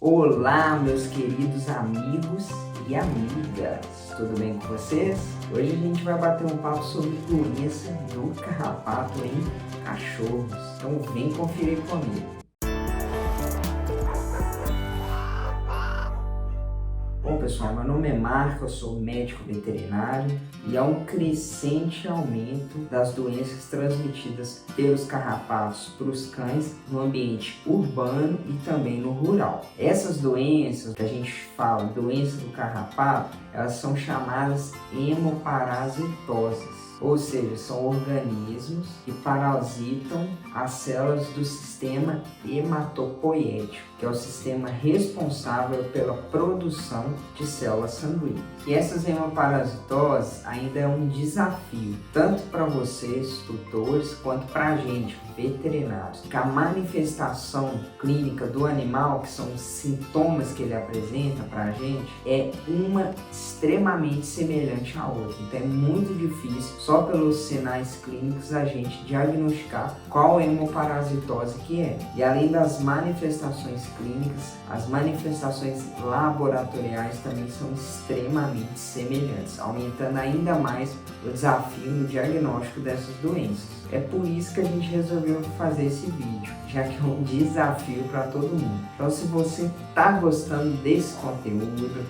Olá, meus queridos amigos e amigas, tudo bem com vocês? Hoje a gente vai bater um papo sobre doença do carrapato em cachorros, então vem conferir comigo. Bom pessoal, meu nome é Marco, eu sou médico veterinário e há um crescente aumento das doenças transmitidas pelos carrapatos para os cães no ambiente urbano e também no rural. Essas doenças que a gente fala, doença do carrapato, elas são chamadas hemoparasitoses. Ou seja, são organismos que parasitam as células do sistema hematopoético, que é o sistema responsável pela produção de células sanguíneas. E essas hemoparasitoses ainda é um desafio, tanto para vocês, tutores, quanto para a gente, veterinários, que a manifestação clínica do animal, que são os sintomas que ele apresenta para a gente, é uma extremamente semelhante à outra. Então é muito difícil, só pelos sinais clínicos, a gente diagnosticar qual hemoparasitose que é. E além das manifestações clínicas, as manifestações laboratoriais também são extremamente semelhantes, aumentando ainda mais o desafio no diagnóstico dessas doenças. É por isso que a gente resolveu fazer esse vídeo, já que é um desafio para todo mundo. Então, se você está gostando desse conteúdo,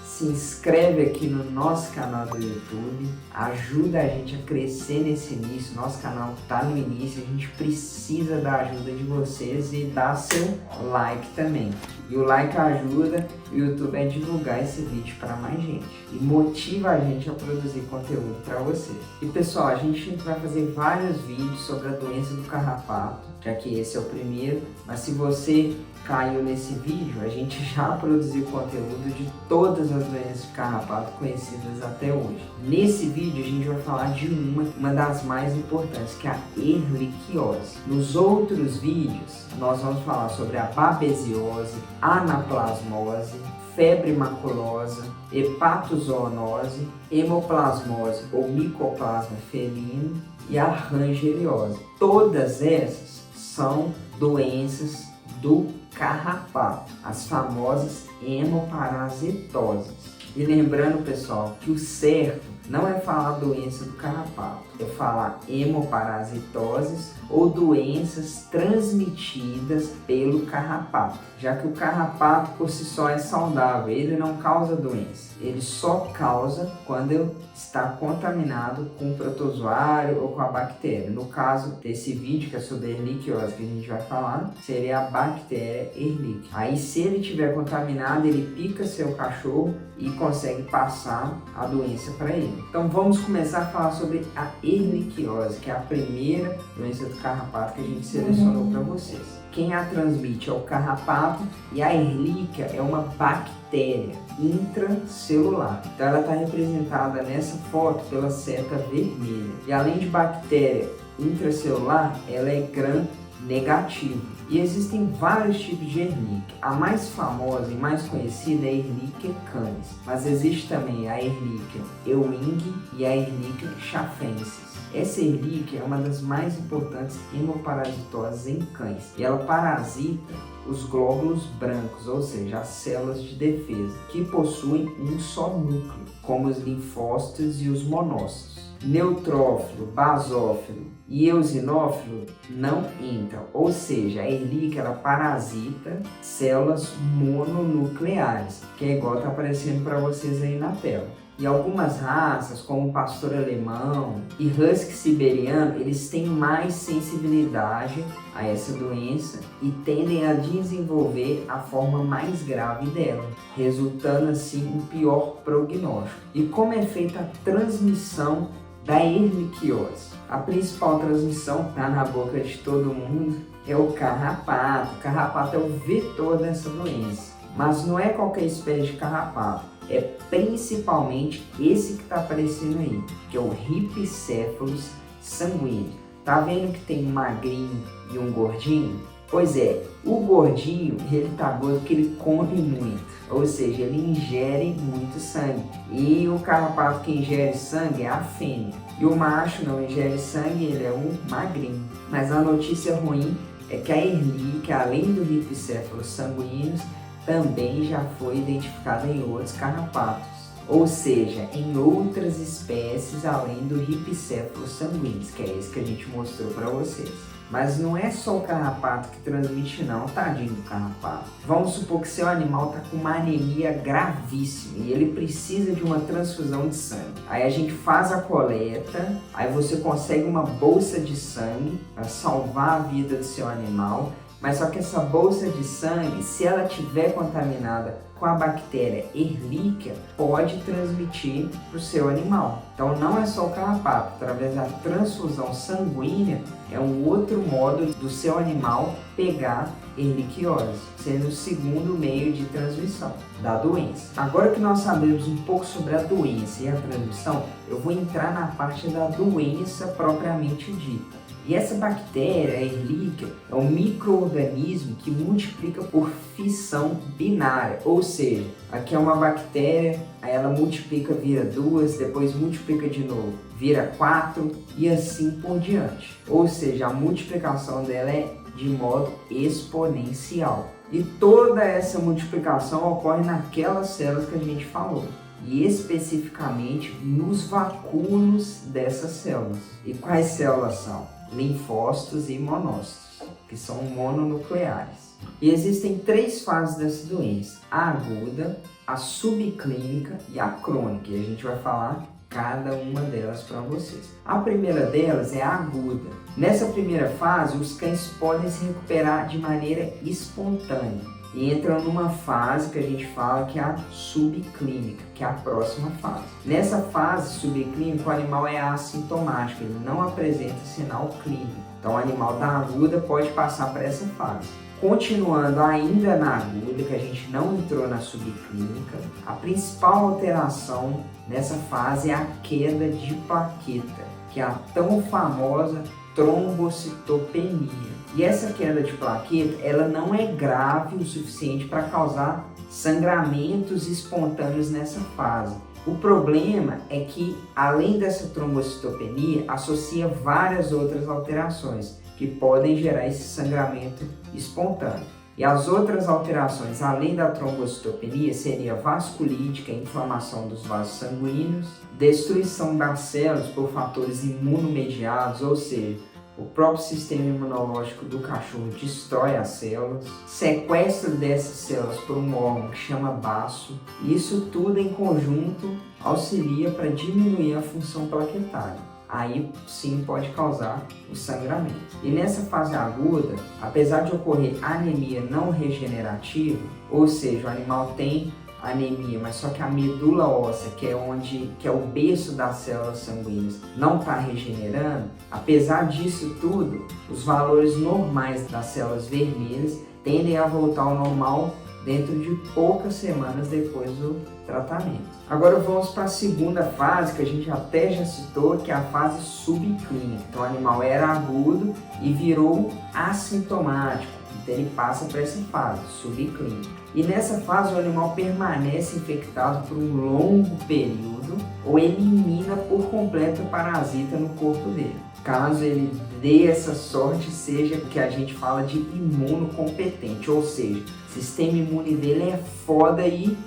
se inscreve aqui no nosso canal do YouTube, ajuda a gente a crescer nesse início. Nosso canal está no início, a gente precisa da ajuda de vocês e dá seu like também. E o like ajuda o YouTube a divulgar esse vídeo para mais gente e motiva a gente a produzir conteúdo para você. E pessoal, a gente vai fazer vários vídeos sobre a doença do carrapato, já que esse é o primeiro, mas se você caiu nesse vídeo, a gente já produziu conteúdo de todas as doenças de carrapato conhecidas até hoje. Nesse vídeo a gente vai falar de uma das mais importantes, que é a erliquiose. Nos outros vídeos nós vamos falar sobre a babesiose, anaplasmose, febre maculosa, hepatozoonose, hemoplasmose ou micoplasma felino e a rangeliose. Todas essas são doenças do carrapato, as famosas hemoparasitoses. E lembrando, pessoal, que o certo não é falar doença do carrapato, é falar hemoparasitoses ou doenças transmitidas pelo carrapato, já que o carrapato por si só é saudável, ele não causa doença, ele só causa quando está contaminado com o protozoário ou com a bactéria. No caso desse vídeo, que é sobre a erliquiose que a gente vai falar, seria a bactéria Ehrlichia. Aí, se ele estiver contaminado, ele pica seu cachorro e consegue passar a doença para ele. Então vamos começar a falar sobre a erliquiose, que é a primeira doença do carrapato que a gente selecionou para vocês. Quem a transmite é o carrapato e a Ehrlichia é uma bactéria intracelular. Então ela está representada nessa foto pela seta vermelha. E além de bactéria intracelular, ela é gram-negativa. E existem vários tipos de Ehrlichia. A mais famosa e mais conhecida é a Ehrlichia canis, mas existe também a Ehrlichia Ewing e a Ehrlichia chafensis. Essa Ehrlichia é uma das mais importantes hemoparasitoses em cães e ela parasita os glóbulos brancos, ou seja, as células de defesa, que possuem um só núcleo, como os linfócitos e os monócitos. Neutrófilo, basófilo e eosinófilo não entram, ou seja, a Ehrlichia ela parasita células mononucleares, que é igual está aparecendo para vocês aí na tela. E algumas raças, como o pastor alemão e husky siberiano, eles têm mais sensibilidade a essa doença e tendem a desenvolver a forma mais grave dela, resultando assim em pior prognóstico. E como é feita a transmissão da erliquiose? A principal transmissão está na boca de todo mundo, é o carrapato. O carrapato é o vetor dessa doença, mas não é qualquer espécie de carrapato. É principalmente esse que está aparecendo aí, que é o Rhipicephalus sanguíneo. Tá vendo que tem um magrinho e um gordinho? Pois é, o gordinho, ele tá gordo porque ele come muito, ou seja, ele ingere muito sangue. E o carrapato que ingere sangue é a fêmea. E o macho não ingere sangue, ele é o magrinho. Mas a notícia ruim é que a Ehrlichia, além do Rhipicephalus sanguíneos, também já foi identificada em outros carrapatos, ou seja, em outras espécies além do Rhipicephalus sanguinis, que é esse que a gente mostrou para vocês. Mas não é só o carrapato que transmite não, tadinho do carrapato. Vamos supor que seu animal está com uma anemia gravíssima e ele precisa de uma transfusão de sangue. Aí a gente faz a coleta, aí você consegue uma bolsa de sangue para salvar a vida do seu animal. Mas só que essa bolsa de sangue, se ela estiver contaminada com a bactéria Ehrlichia, pode transmitir para o seu animal. Então não é só o carrapato, através da transfusão sanguínea é um outro modo do seu animal pegar Ehrlichiose, sendo o segundo meio de transmissão da doença. Agora que nós sabemos um pouco sobre a doença e a transmissão, eu vou entrar na parte da doença propriamente dita. E essa bactéria, a Ehrlichia, é um micro-organismo que multiplica por fissão binária, ou seja, aqui é uma bactéria, aí ela multiplica, vira 2, depois multiplica de novo, vira 4 e assim por diante. Ou seja, a multiplicação dela é de modo exponencial. E toda essa multiplicação ocorre naquelas células que a gente falou. E especificamente nos vacúolos dessas células. E quais células são? Linfócitos e monócitos, que são mononucleares. E existem 3 fases dessa doença: a aguda, a subclínica e a crônica. E a gente vai falar cada uma delas para vocês. A primeira delas é a aguda. Nessa primeira fase, os cães podem se recuperar de maneira espontânea e entram numa fase que a gente fala que é a subclínica, que é a próxima fase. Nessa fase subclínica, o animal é assintomático, ele não apresenta sinal clínico. Então o animal da aguda pode passar para essa fase. Continuando ainda na aguda, que a gente não entrou na subclínica, a principal alteração nessa fase é a queda de plaqueta, que é a tão famosa trombocitopenia. E essa queda de plaqueta, ela não é grave o suficiente para causar sangramentos espontâneos nessa fase. O problema é que, além dessa trombocitopenia, associa várias outras alterações que podem gerar esse sangramento espontâneo. E as outras alterações, além da trombocitopenia, seria vasculite, que é a inflamação dos vasos sanguíneos, destruição das células por fatores imunomediados, ou seja, o próprio sistema imunológico do cachorro destrói as células, sequestro dessas células por um órgão que chama baço. Isso tudo em conjunto auxilia para diminuir a função plaquetária. Aí sim pode causar o sangramento. E nessa fase aguda, apesar de ocorrer anemia não regenerativa, ou seja, o animal tem anemia, mas só que a medula óssea, que é o berço das células sanguíneas, não está regenerando, apesar disso tudo, os valores normais das células vermelhas tendem a voltar ao normal dentro de poucas semanas depois do tratamento. Agora vamos para a segunda fase, que a gente até já citou, que é a fase subclínica. Então o animal era agudo e virou assintomático, então ele passa para essa fase subclínica. E nessa fase o animal permanece infectado por um longo período ou elimina por completo o parasita no corpo dele. Caso ele dê essa sorte, seja o que a gente fala de imunocompetente, ou seja, o sistema imune dele é foda e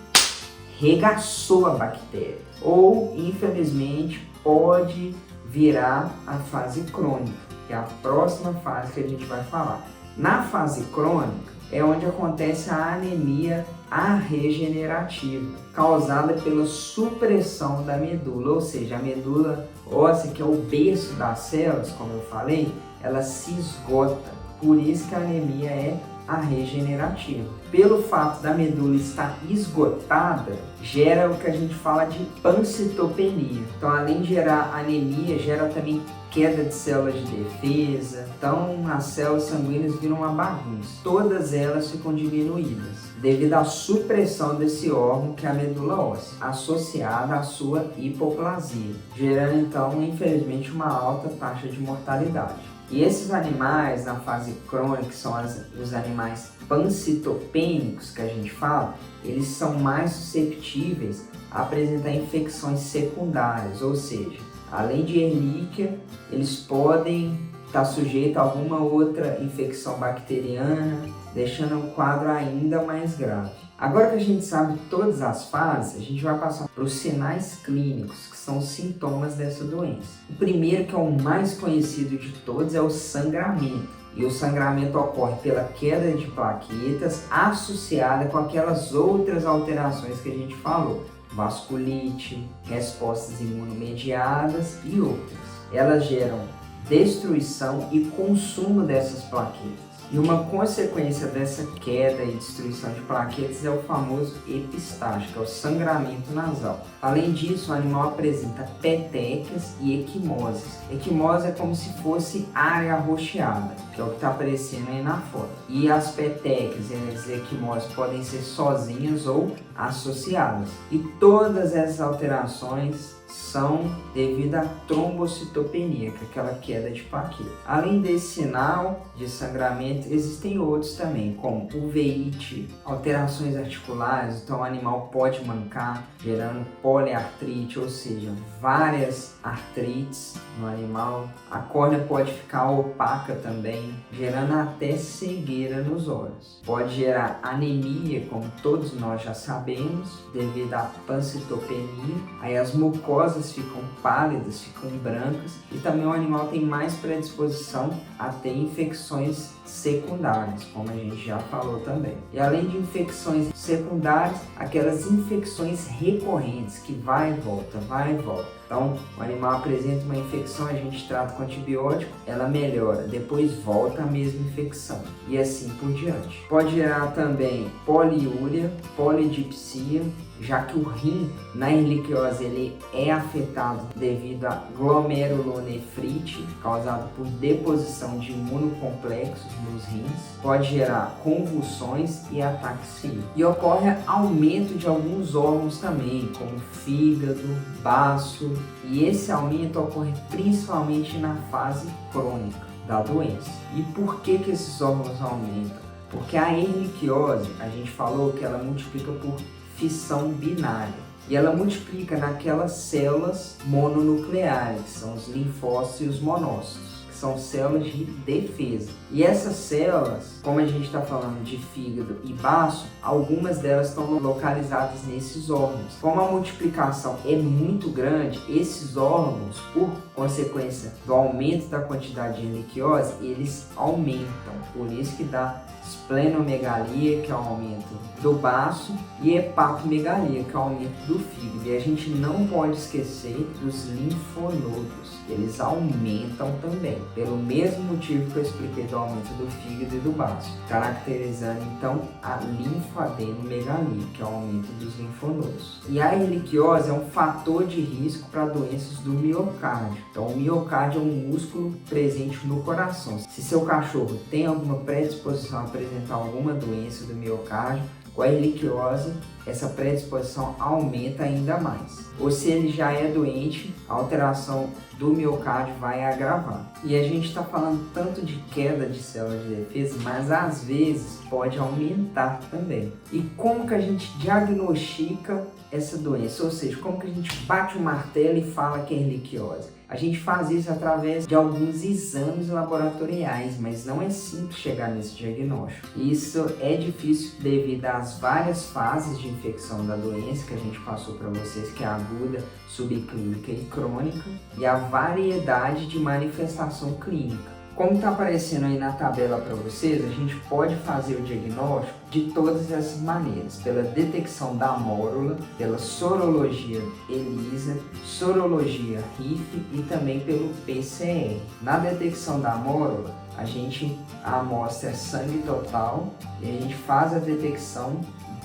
regaçou a bactéria. Ou, infelizmente, pode virar a fase crônica, que é a próxima fase que a gente vai falar. Na fase crônica é onde acontece a anemia arregenerativa, causada pela supressão da medula, ou seja, a medula óssea, que é o berço das células, como eu falei, ela se esgota. Por isso que a anemia é arregenerativa. Pelo fato da medula estar esgotada, gera o que a gente fala de pancitopenia. Então, além de gerar anemia, gera também queda de células de defesa. Então, as células sanguíneas viram uma bagunça. Todas elas ficam diminuídas devido à supressão desse órgão, que é a medula óssea, associada à sua hipoplasia, gerando então, infelizmente, uma alta taxa de mortalidade. E esses animais na fase crônica, que são os animais pancitopênicos que a gente fala, eles são mais susceptíveis a apresentar infecções secundárias, ou seja, além de Ehrlichia, eles podem estar sujeitos a alguma outra infecção bacteriana, deixando o quadro ainda mais grave. Agora que a gente sabe todas as fases, a gente vai passar para os sinais clínicos, que são os sintomas dessa doença. O primeiro, que é o mais conhecido de todos, é o sangramento. E o sangramento ocorre pela queda de plaquetas associada com aquelas outras alterações que a gente falou. Vasculite, respostas imunomediadas e outras. Elas geram destruição e consumo dessas plaquetas. E uma consequência dessa queda e destruição de plaquetas é o famoso epistaxe, que é o sangramento nasal. Além disso, o animal apresenta petequias e equimoses. Equimose é como se fosse área arroxeada, que é o que está aparecendo aí na foto. E as petequias e as equimoses podem ser sozinhas ou associadas. E todas essas alterações são devido à trombocitopenia, que é aquela queda de plaqueta. Além desse sinal de sangramento, existem outros também, como uveíte, alterações articulares, então o animal pode mancar, gerando poliartrite, ou seja, várias artrites no animal. A córnea pode ficar opaca também, gerando até cegueira nos olhos. Pode gerar anemia, como todos nós já sabemos, devido à pancitopenia. Aí as mucosas ficam pálidas, ficam brancas, e também o animal tem mais predisposição a ter infecções secundárias, como a gente já falou também. E além de infecções secundárias, aquelas infecções recorrentes que vai e volta, vai e volta. Então, o animal apresenta uma infecção, a gente trata com antibiótico, ela melhora, depois volta a mesma infecção e assim por diante. Pode gerar também poliúria, polidipsia, já que o rim na erliquiose ele é afetado devido a glomerulonefrite, causado por deposição de imunocomplexos nos rins. Pode gerar convulsões e ataxia. E ocorre aumento de alguns órgãos também, como fígado, baço, e esse aumento ocorre principalmente na fase crônica da doença. E por que esses órgãos aumentam? Porque a erliquiose, a gente falou que ela multiplica por fissão binária. E ela multiplica naquelas células mononucleares, que são os linfócitos e os monócitos, que são células de defesa. E essas células, como a gente está falando de fígado e baço, algumas delas estão localizadas nesses órgãos. Como a multiplicação é muito grande, esses órgãos, por consequência do aumento da quantidade de erliquiose, eles aumentam. Por isso que dá esplenomegalia, que é o aumento do baço, e hepatomegalia, que é o aumento do fígado. E a gente não pode esquecer dos linfonodos, eles aumentam também, pelo mesmo motivo que eu expliquei do aumento do fígado e do baço, caracterizando então a linfadenomegalia, que é o aumento dos linfonodos. E a erliquiose é um fator de risco para doenças do miocárdio. Então, o miocárdio é um músculo presente no coração. Se seu cachorro tem alguma predisposição a apresentar alguma doença do miocárdio, com a erliquiose, essa predisposição aumenta ainda mais. Ou se ele já é doente, a alteração do miocárdio vai agravar. E a gente está falando tanto de queda de células de defesa, mas às vezes pode aumentar também. E como que a gente diagnostica essa doença? Ou seja, como que a gente bate o martelo e fala que é erliquiose? A gente faz isso através de alguns exames laboratoriais, mas não é simples chegar nesse diagnóstico. Isso é difícil devido às várias fases de infecção da doença que a gente passou para vocês, que é aguda, subclínica e crônica, e a variedade de manifestação clínica. Como está aparecendo aí na tabela para vocês, a gente pode fazer o diagnóstico de todas essas maneiras, pela detecção da mórula, pela sorologia ELISA, sorologia RIF e também pelo PCR. Na detecção da mórula, a amostra é sangue total e a gente faz a detecção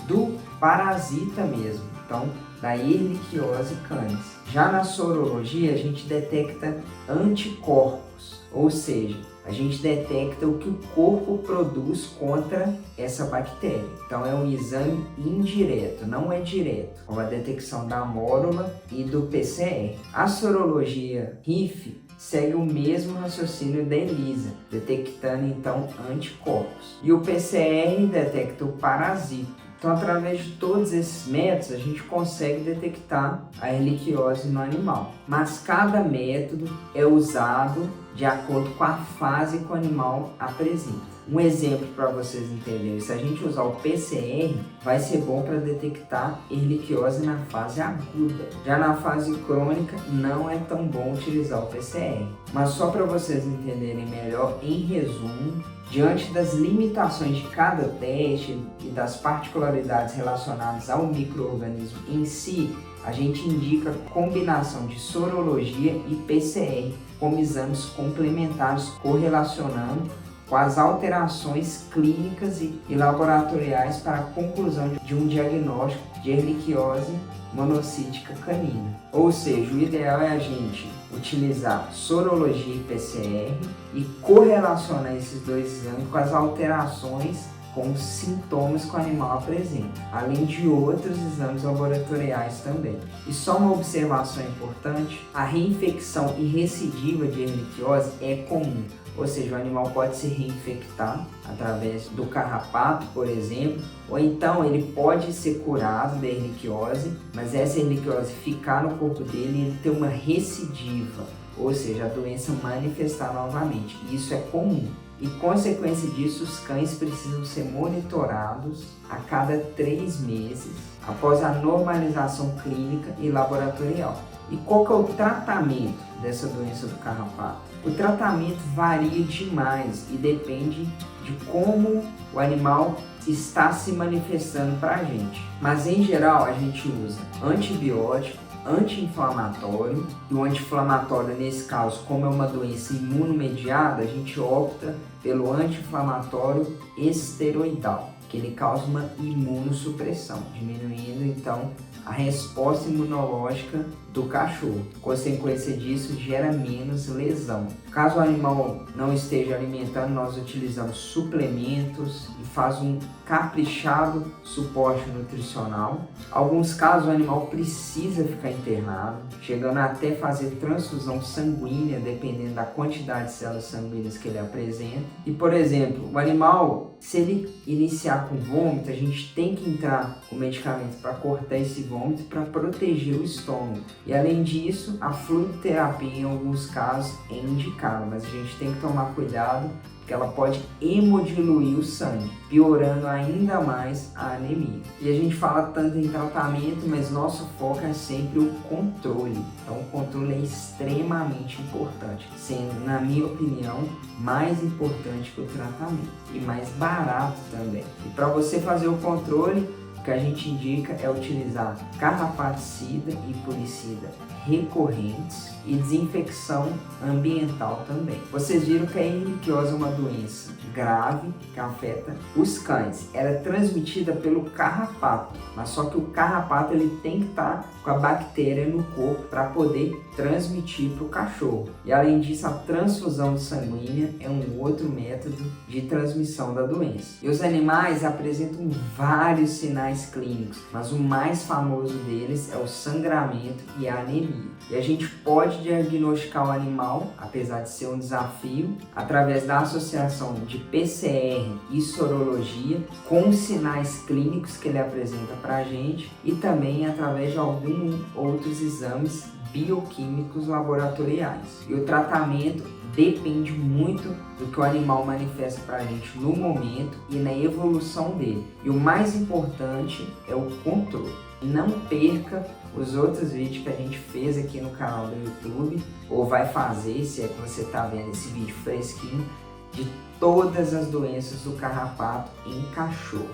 do parasita mesmo, então da Ehrlichiose canis. Já na sorologia, a gente detecta anticorpos, ou seja, a gente detecta o que o corpo produz contra essa bactéria. Então é um exame indireto, não é direto, como a detecção da mórula e do PCR. A sorologia RIF segue o mesmo raciocínio da ELISA, detectando então anticorpos. E o PCR detecta o parasito. Então, através de todos esses métodos, a gente consegue detectar a erliquiose no animal. Mas cada método é usado de acordo com a fase que o animal apresenta. Um exemplo para vocês entenderem, se a gente usar o PCR, vai ser bom para detectar erliquiose na fase aguda. Já na fase crônica, não é tão bom utilizar o PCR. Mas só para vocês entenderem melhor, em resumo, diante das limitações de cada teste e das particularidades relacionadas ao micro-organismo em si, a gente indica a combinação de sorologia e PCR como exames complementares correlacionando com as alterações clínicas e laboratoriais para a conclusão de um diagnóstico de erliquiose monocítica canina. Ou seja, o ideal é a gente utilizar sorologia e PCR e correlacionar esses dois exames com as alterações com os sintomas que o animal apresenta, além de outros exames laboratoriais também. E só uma observação importante, a reinfecção e recidiva de erliquiose é comum, ou seja, o animal pode se reinfectar através do carrapato, por exemplo, ou então ele pode ser curado da erliquiose, mas essa erliquiose ficar no corpo dele e ele ter uma recidiva, ou seja, a doença manifestar novamente. Isso é comum. E, consequência disso, os cães precisam ser monitorados a cada 3 meses após a normalização clínica e laboratorial. E qual que é o tratamento dessa doença do carrapato? O tratamento varia demais e depende de como o animal está se manifestando para a gente. Mas, em geral, a gente usa antibiótico, anti-inflamatório, e o anti-inflamatório, nesse caso, como é uma doença imunomediada, a gente opta pelo anti-inflamatório esteroidal, que ele causa uma imunossupressão, diminuindo então a resposta imunológica do cachorro. Consequência disso, gera menos lesão. Caso o animal não esteja alimentando, nós utilizamos suplementos e faz um caprichado suporte nutricional. Alguns casos o animal precisa ficar internado, chegando até fazer transfusão sanguínea, dependendo da quantidade de células sanguíneas que ele apresenta. E, por exemplo, o animal, se ele iniciar com vômito, a gente tem que entrar com medicamento para cortar esse vômito para proteger o estômago. E além disso, a fluidoterapia em alguns casos é indicada, mas a gente tem que tomar cuidado porque ela pode hemodiluir o sangue, piorando ainda mais a anemia. E a gente fala tanto em tratamento, mas nosso foco é sempre o controle. Então o controle é extremamente importante, sendo, na minha opinião, mais importante que o tratamento e mais barato também. E para você fazer o controle, o que a gente indica é utilizar carrapaticida e puricida recorrentes e desinfecção ambiental também. Vocês viram que a erliquiose é uma doença grave que afeta os cães. Ela é transmitida pelo carrapato, mas só que o carrapato ele tem que estar com a bactéria no corpo para poder transmitir para o cachorro. E além disso, a transfusão sanguínea é um outro método de transmissão da doença. E os animais apresentam vários sinais clínicos, mas o mais famoso deles é o sangramento e a anemia. E a gente pode diagnosticar o animal, apesar de ser um desafio, através da associação de PCR e sorologia com os sinais clínicos que ele apresenta para a gente e também através de alguns outros exames bioquímicos laboratoriais. E o tratamento depende muito do que o animal manifesta para a gente no momento e na evolução dele. E o mais importante é o controle. Não perca os outros vídeos que a gente fez aqui no canal do YouTube, ou vai fazer, se é que você está vendo esse vídeo fresquinho, de todas as doenças do carrapato em cachorros.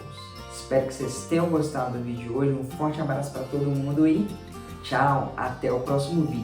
Espero que vocês tenham gostado do vídeo de hoje. Um forte abraço para todo mundo e tchau, até o próximo vídeo.